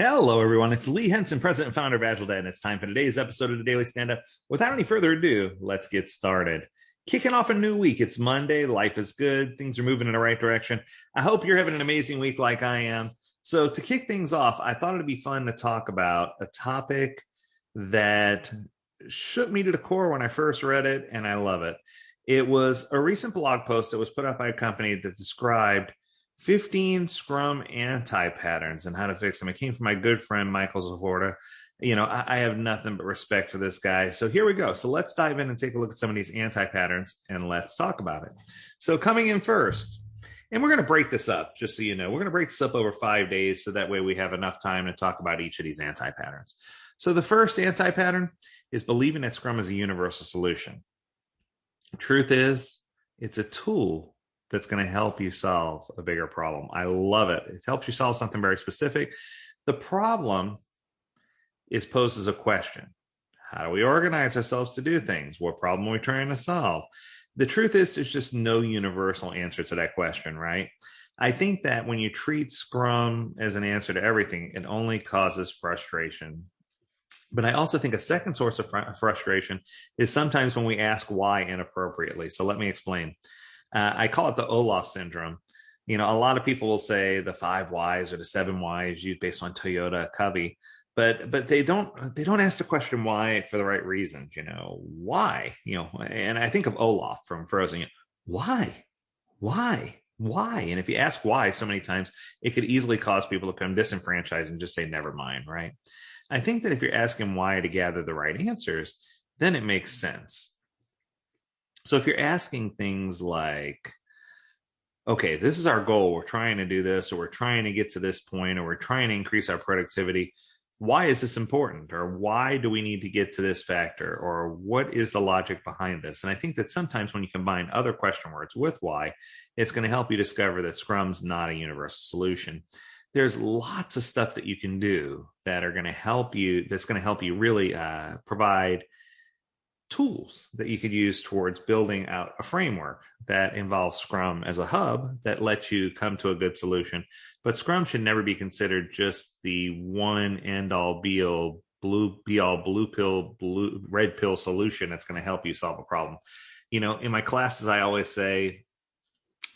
Hello, everyone. It's Lee Henson, President and Founder of AgileDad, and it's time for today's episode of the Daily Stand-Up. Without any further ado, let's get started. Kicking off a new week. It's Monday. Life is good. Things are moving in the right direction. I hope you're having an amazing week like I am. So to kick things off, I thought it'd be fun to talk about a topic that shook me to the core when I first read it, and I love it. It was a recent blog post that was put up by a company that described 15 Scrum Anti-Patterns and how to fix them. It came from my good friend, Micheal Sahota. I have nothing but respect for this guy. So here we go. So let's dive in and take a look at some of these anti-patterns and let's talk about it. So coming in first, and we're going to break this up, just so you know, we're going to break this up over 5 days so that way we have enough time to talk about each of these anti-patterns. So the first anti-pattern is believing that Scrum is a universal solution. Truth is, it's a tool that's going to help you solve a bigger problem. I love it. It helps you solve something very specific. The problem is posed as a question. How do we organize ourselves to do things? What problem are we trying to solve? The truth is, there's just no universal answer to that question, right? I think that when you treat Scrum as an answer to everything, it only causes frustration. But I also think a second source of frustration is sometimes when we ask why inappropriately. So let me explain. I call it the Olaf syndrome. A lot of people will say the 5 whys or the 7 whys used based on Toyota Covey, but they don't ask the question why for the right reasons. Why? And I think of Olaf from Frozen. Why? And if you ask why so many times, it could easily cause people to become disenfranchised and just say never mind, right? I think that if you're asking why to gather the right answers, then it makes sense. So if you're asking things like, okay, this is our goal, we're trying to do this, or we're trying to get to this point, or we're trying to increase our productivity, why is this important? Or why do we need to get to this factor? Or what is the logic behind this? And I think that sometimes when you combine other question words with why, it's going to help you discover that Scrum's not a universal solution. There's lots of stuff that you can do that are going to help you, that's going to help you really provide tools that you could use towards building out a framework that involves Scrum as a hub that lets you come to a good solution. But Scrum should never be considered just the one end all be all blue pill, red pill solution that's going to help you solve a problem. In my classes, I always say,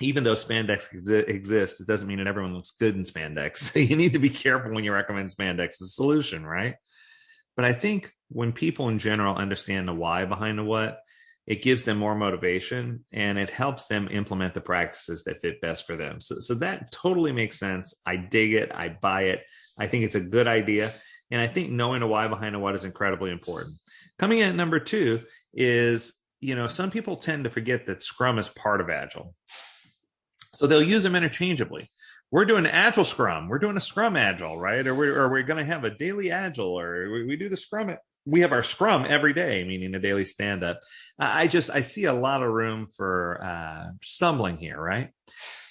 even though spandex exists, it doesn't mean that everyone looks good in spandex. So you need to be careful when you recommend spandex as a solution, right? But I think when people in general understand the why behind the what, it gives them more motivation and it helps them implement the practices that fit best for them. So that totally makes sense. I dig it. I buy it. I think it's a good idea. And I think knowing the why behind the what is incredibly important. Coming in at number 2 is, some people tend to forget that Scrum is part of Agile. So they'll use them interchangeably. We're doing Agile Scrum. We're doing a Scrum Agile, right? Or we're going to have a daily Agile, or we do the Scrum. We have our Scrum every day, meaning a daily stand-up. I see a lot of room for stumbling here, right?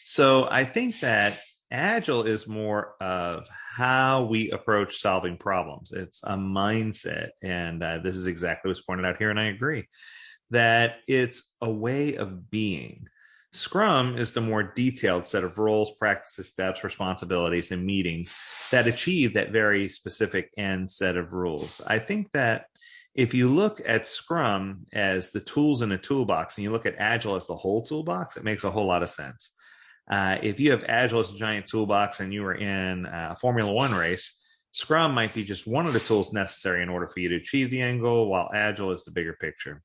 So I think that Agile is more of how we approach solving problems. It's a mindset. And this is exactly what's pointed out here. And I agree that it's a way of being. Scrum is the more detailed set of roles, practices, steps, responsibilities, and meetings that achieve that very specific end set of rules. I think that if you look at Scrum as the tools in a toolbox and you look at Agile as the whole toolbox, it makes a whole lot of sense. If you have Agile as a giant toolbox and you are in a Formula One race, Scrum might be just one of the tools necessary in order for you to achieve the end goal, while Agile is the bigger picture.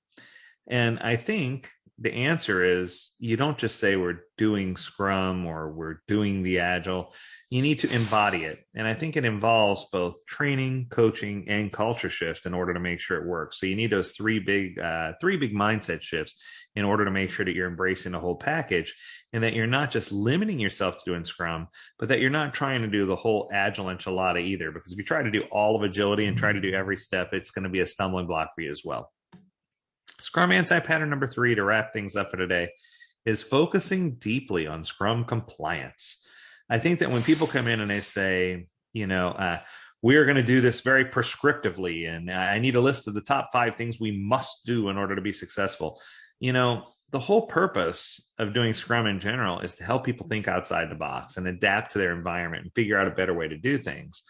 And I think the answer is you don't just say we're doing Scrum or we're doing the Agile. You need to embody it. And I think it involves both training, coaching, and culture shift in order to make sure it works. So you need those three big mindset shifts in order to make sure that you're embracing the whole package and that you're not just limiting yourself to doing Scrum, but that you're not trying to do the whole Agile enchilada either. Because if you try to do all of agility and try to do every step, it's going to be a stumbling block for you as well. Scrum anti-pattern number 3, to wrap things up for today, is focusing deeply on Scrum compliance. I think that when people come in and they say, we are going to do this very prescriptively, and I need a list of the top 5 things we must do in order to be successful. The whole purpose of doing Scrum in general is to help people think outside the box and adapt to their environment and figure out a better way to do things.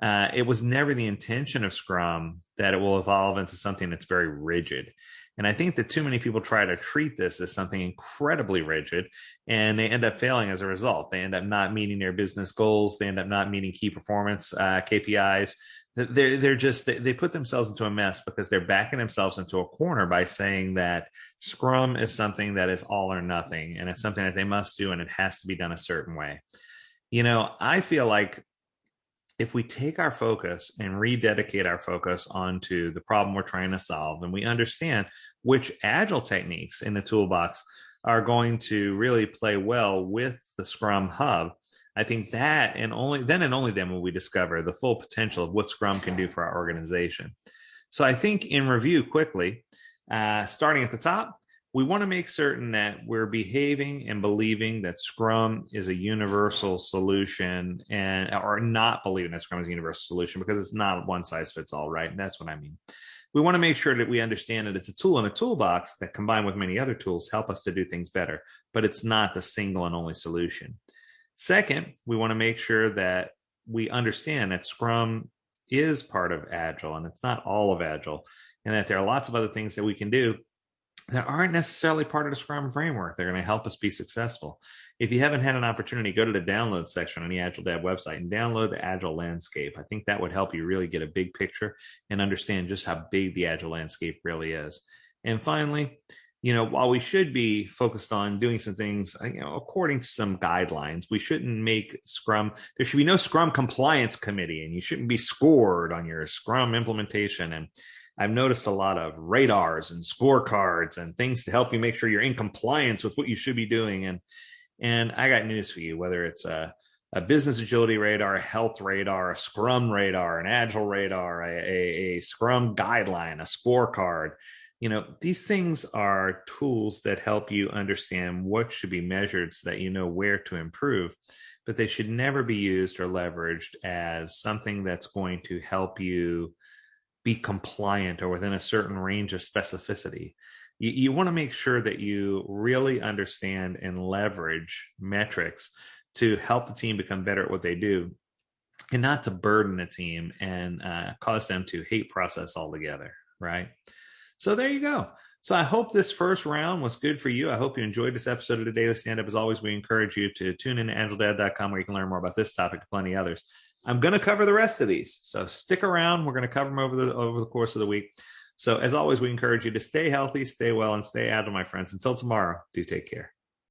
It was never the intention of Scrum that it will evolve into something that's very rigid. And I think that too many people try to treat this as something incredibly rigid, and they end up failing as a result. They end up not meeting their business goals. They end up not meeting key performance KPIs. They put themselves into a mess because they're backing themselves into a corner by saying that Scrum is something that is all or nothing, and it's something that they must do, and it has to be done a certain way. I feel like if we take our focus and rededicate our focus onto the problem we're trying to solve, and we understand which agile techniques in the toolbox are going to really play well with the Scrum Hub, I think that and only then will we discover the full potential of what Scrum can do for our organization. So I think in review quickly, starting at the top, we want to make certain that we're behaving and believing that Scrum is a universal solution, or not believing that Scrum is a universal solution, because it's not one size fits all, right? And that's what I mean. We want to make sure that we understand that it's a tool in a toolbox that, combined with many other tools, help us to do things better, but it's not the single and only solution. Second, we want to make sure that we understand that Scrum is part of Agile and it's not all of Agile, and that there are lots of other things that we can do that aren't necessarily part of the Scrum framework. They're going to help us be successful. If you haven't had an opportunity, go to the download section on the AgileDad website and download the Agile landscape. I think that would help you really get a big picture and understand just how big the Agile landscape really is. And finally, while we should be focused on doing some things, according to some guidelines, we shouldn't make Scrum, there should be no Scrum compliance committee, and you shouldn't be scored on your Scrum implementation. And I've noticed a lot of radars and scorecards and things to help you make sure you're in compliance with what you should be doing. And I got news for you, whether it's a business agility radar, a health radar, a Scrum radar, an Agile radar, a Scrum guideline, a scorecard. These things are tools that help you understand what should be measured so that you know where to improve, but they should never be used or leveraged as something that's going to help you be compliant or within a certain range of specificity. You want to make sure that you really understand and leverage metrics to help the team become better at what they do, and not to burden the team and cause them to hate process altogether, right? So there you go. So I hope this first round was good for you. I hope you enjoyed this episode of the Daily Stand-Up. As always, we encourage you to tune in to AgileDad.com, where you can learn more about this topic and plenty others. I'm going to cover the rest of these, so stick around. We're going to cover them over the course of the week. So as always, we encourage you to stay healthy, stay well, and stay agile, my friends. Until tomorrow, do take care.